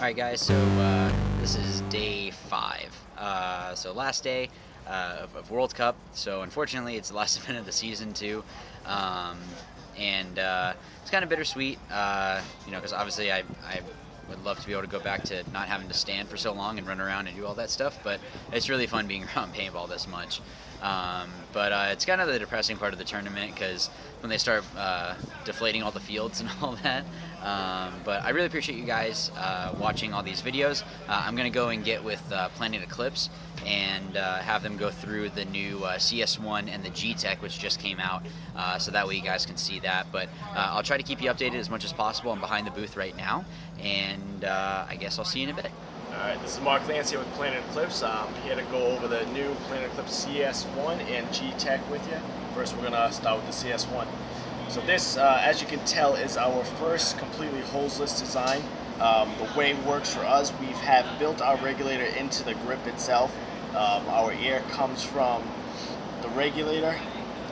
Alright guys, so this is day 5. So last day of World Cup, so unfortunately it's the last event of the season too. It's kind of bittersweet, you know, because obviously I would love to be able to go back to not having to stand for so long and run around and do all that stuff, but it's really fun being around paintball this much. It's kind of the depressing part of the tournament because when they start deflating all the fields and all that. But I really appreciate you guys watching all these videos. I'm going to go and get with Planet Eclipse and have them go through the new CS1 and the GTECH, which just came out, so that way you guys can see that. But I'll try to keep you updated as much as possible. I'm behind the booth right now, and I guess I'll see you in a bit. Alright, this is Mark Lance here with Planet Eclipse. I'm here to go over the new Planet Eclipse CS1 and GTECH with you. First we're going to start with the CS1. So this, as you can tell, is our first completely holesless design. The way it works for us, we have built our regulator into the grip itself. Our air comes from the regulator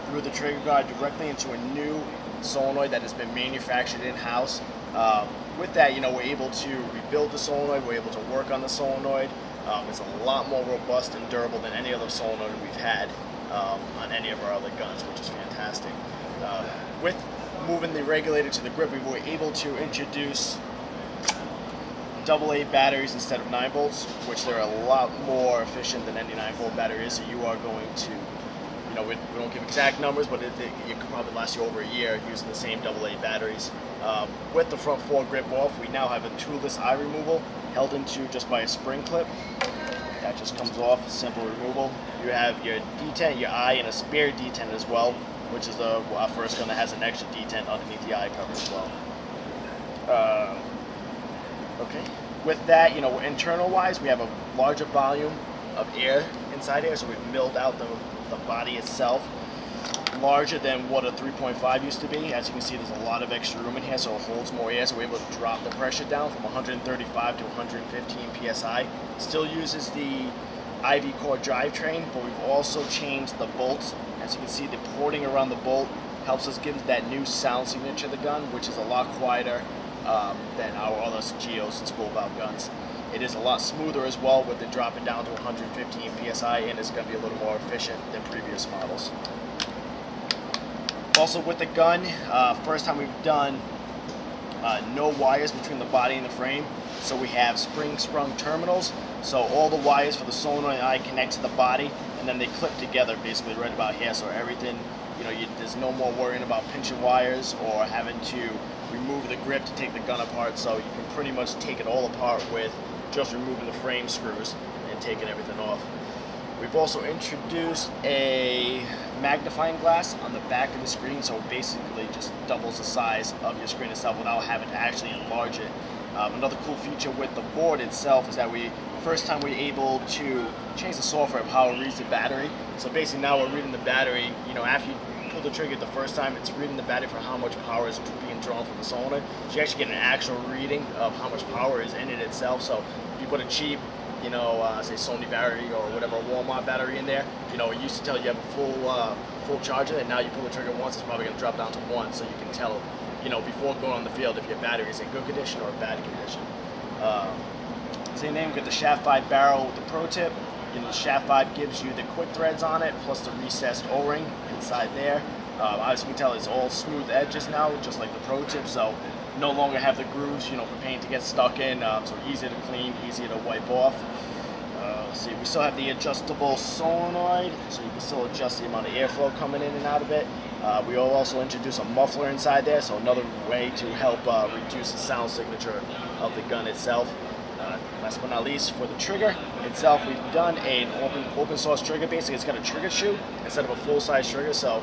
through the trigger guard directly into a new solenoid that has been manufactured in-house. With that, you know, we're able to rebuild the solenoid, we're able to work on the solenoid. It's a lot more robust and durable than any other solenoid we've had on any of our other guns, which is fantastic. With moving the regulator to the grip, we were able to introduce AA batteries instead of 9 volts, which they're a lot more efficient than any 9-volt battery is. So you are going to, you know, we don't give exact numbers, but it could probably last you over a year using the same AA batteries. With the front foregrip off, we now have a toolless eye removal held into just by a spring clip. That just comes off, simple removal. You have your detent, your eye, and a spare detent as well, which is our first gun that has an extra detent underneath the eye cover as well. Okay. With that, you know, internal-wise, we have a larger volume of air inside here, so we've milled out the body itself. Larger than what a 3.5 used to be. As you can see, there's a lot of extra room in here, so it holds more air, so we're able to drop the pressure down from 135 to 115 psi. Still uses the IV core drivetrain, but we've also changed the bolts. As you can see, the porting around the bolt helps us give that new sound signature to the gun, which is a lot quieter than our other geos and spool valve guns. It is a lot smoother as well with it dropping down to 115 psi, and it's going to be a little more efficient than previous models. Also with the gun, first time we've done no wires between the body and the frame. So we have spring-sprung terminals. So all the wires for the solenoid and eye connect to the body, and then they clip together basically right about here. So everything, you know, there's no more worrying about pinching wires or having to remove the grip to take the gun apart. So you can pretty much take it all apart with just removing the frame screws and taking everything off. We've also introduced a magnifying glass on the back of the screen, so it basically just doubles the size of your screen itself without having to actually enlarge it. Another cool feature with the board itself is that first time we were able to change the software of how it reads the battery. So basically now we're reading the battery, you know, after you pull the trigger the first time, it's reading the battery for how much power is being drawn from the solenoid. So you actually get an actual reading of how much power is in it itself. So if you put a cheap, you know, say Sony battery or whatever Walmart battery in there, you know, it used to tell you have a full charger, and now you pull the trigger once, it's probably going to drop down to 1, so you can tell, you know, before going on the field if your battery is in good condition or bad condition. Same name, we got the shaft 5 barrel with the pro tip. You know, the shaft 5 gives you the quick threads on it, plus the recessed O-ring inside there. As you can tell, it's all smooth edges now, just like the pro tip, so no longer have the grooves, you know, for paint to get stuck in, so easier to clean, easier to wipe off. Let's see, we still have the adjustable solenoid, so you can still adjust the amount of airflow coming in and out of it. We will also introduce a muffler inside there, so another way to help reduce the sound signature of the gun itself. Last but not least, for the trigger itself, we've done an open source trigger. Basically, it's got a trigger shoe instead of a full-size trigger, so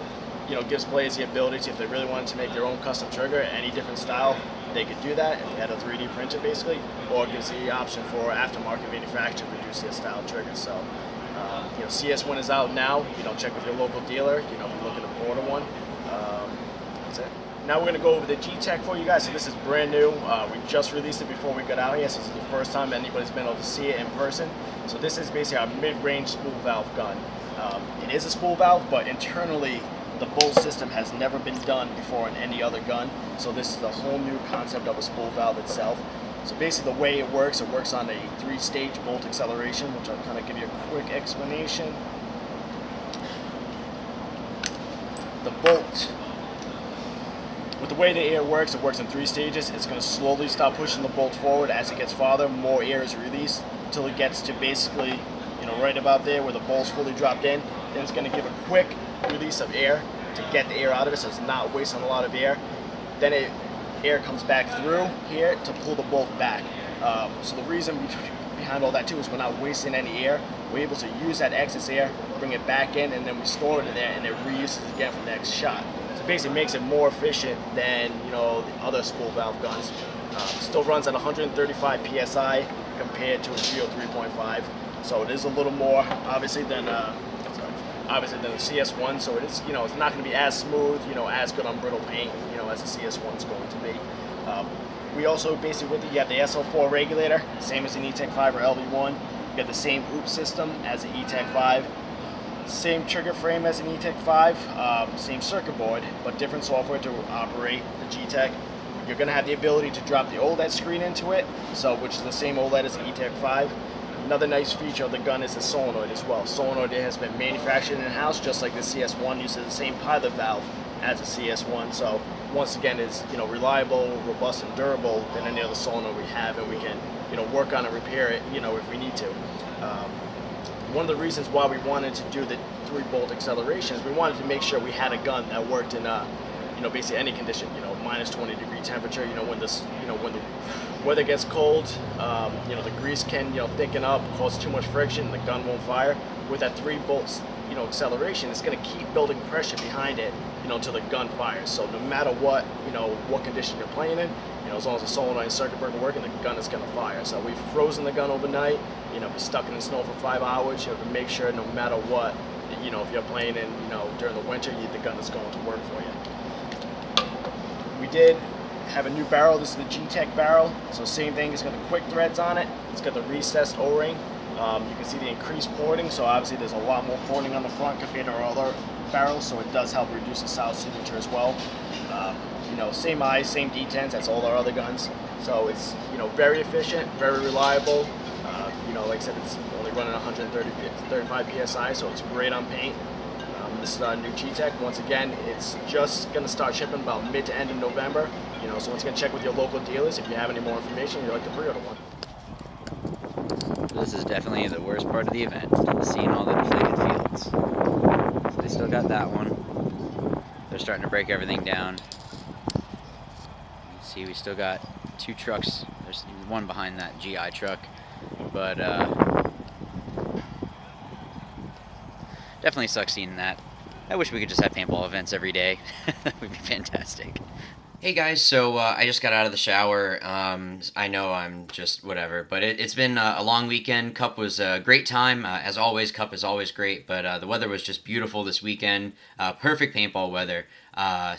you know, it gives players the ability to, if they really wanted to make their own custom trigger, any different style, they could do that if they had a 3D printer basically, or it gives the option for aftermarket manufacturer to produce their style triggers. So, you know, CS1 is out now. You know, check with your local dealer, you know, if you're looking to order one. That's it. Now we're going to go over the GTECH for you guys. So this is brand new. We just released it before we got out here, so this is the first time anybody's been able to see it in person. So this is basically our mid-range spool valve gun. It is a spool valve, but internally the bolt system has never been done before in any other gun. So this is a whole new concept of a spool valve itself. So basically the way it works on a 3-stage bolt acceleration, which I'll kind of give you a quick explanation. The bolt, with the way the air works, it works in 3 stages. It's going to slowly start pushing the bolt forward. As it gets farther, more air is released until it gets to basically, right about there where the bolt's fully dropped in. Then it's going to give a quick release of air to get the air out of it, so it's not wasting a lot of air. Then air comes back through here to pull the bolt back. So the reason behind all that too is we're not wasting any air. We're able to use that excess air, bring it back in, and then we store it in there, and it reuses again for the next shot. So basically makes it more efficient than the other spool valve guns. Still runs at 135 psi compared to a 303.5. So it is a little more obviously than the CS1. So it is it's not going to be as smooth, as good on brittle paint, as the CS1 is going to be. We also basically with it, you have the SL4 regulator, same as an E-TECH 5 or LV1. You got the same OOP system as the E-TECH 5. Same trigger frame as an E-TECH 5, same circuit board, but different software to operate the GTECH. You're going to have the ability to drop the OLED screen into it, which is the same OLED as the E-TECH 5. Another nice feature of the gun is the solenoid as well. Solenoid has been manufactured in-house, just like the CS1 uses the same pilot valve as the CS1. So once again, is reliable, robust, and durable than any other solenoid we have, and we can work on and repair it if we need to. One of the reasons why we wanted to do the 3-bolt acceleration is we wanted to make sure we had a gun that worked in basically any condition, minus 20-degree temperature, when the weather gets cold, the grease can thicken up, cause too much friction, the gun won't fire. With that 3-bolt acceleration, it's going to keep building pressure behind it until the gun fires. So no matter what condition you're playing in, as long as the solenoid and circuit breaker are working, the gun is going to fire. So we've frozen the gun overnight, be stuck in the snow for 5 hours, to make sure no matter what, if you're playing in, during the winter, the gun is going to work for you. We did have a new barrel. This is the GTECH barrel. So same thing, it's got the quick threads on it. It's got the recessed O-ring. You can see the increased porting, so obviously there's a lot more porting on the front compared to our other barrels, so it does help reduce the sound signature as well. Same eyes, same detents, that's all our other guns. So it's very efficient, very reliable. Like I said, it's only running 135 psi, so it's great on paint. This is our new GTECH. Once again, it's just going to start shipping about mid to end of November. So once again, check with your local dealers if you have any more information, you'd like to pre-order one. This is definitely the worst part of the event, seeing all the deflated fields. So they still got that one. They're starting to break everything down. You can see we still got 2 trucks. There's one behind that GI truck, but definitely sucks seeing that. I wish we could just have paintball events every day. That would be fantastic. Hey guys, so I just got out of the shower. I know I'm just whatever, but it's been a long weekend. Cup was a great time. As always, Cup is always great, but the weather was just beautiful this weekend. Perfect paintball weather. I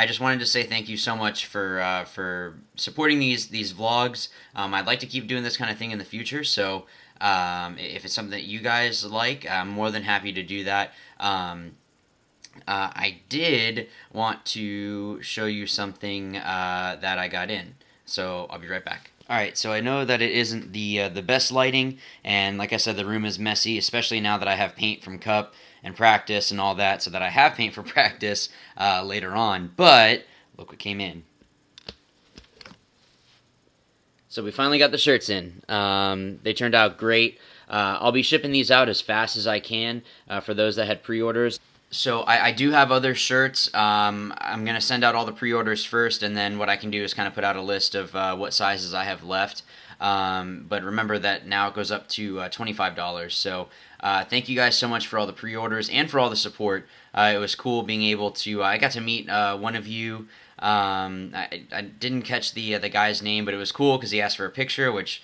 just wanted to say thank you so much for supporting these vlogs. I'd like to keep doing this kind of thing in the future, so if it's something that you guys like, I'm more than happy to do that. I did want to show you something that I got in, so I'll be right back. Alright, so I know that it isn't the best lighting, and like I said, the room is messy, especially now that I have paint from Cup and practice and all that, so that I have paint for practice later on, but look what came in. So we finally got the shirts in. They turned out great. I'll be shipping these out as fast as I can for those that had pre-orders. So I do have other shirts. I'm going to send out all the pre-orders first, and then what I can do is kind of put out a list of what sizes I have left. But remember that now it goes up to $25. So thank you guys so much for all the pre-orders and for all the support. It was cool being able to, I got to meet one of you. I didn't catch the guy's name, but it was cool because he asked for a picture, which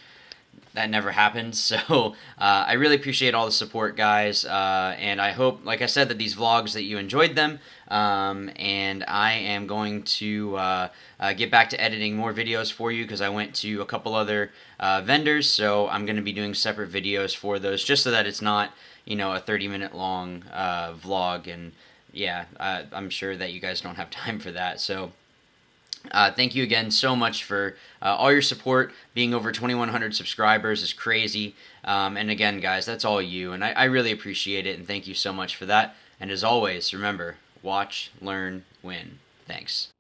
that never happens. So I really appreciate all the support, guys, and I hope, like I said, that these vlogs, that you enjoyed them, and I am going to get back to editing more videos for you because I went to a couple other vendors, so I'm going to be doing separate videos for those just so that it's not, a 30-minute long vlog, and yeah, I'm sure that you guys don't have time for that. So Thank you again so much for all your support. Being over 2,100 subscribers is crazy. And again, guys, that's all you. And I really appreciate it. And thank you so much for that. And as always, remember, watch, learn, win. Thanks.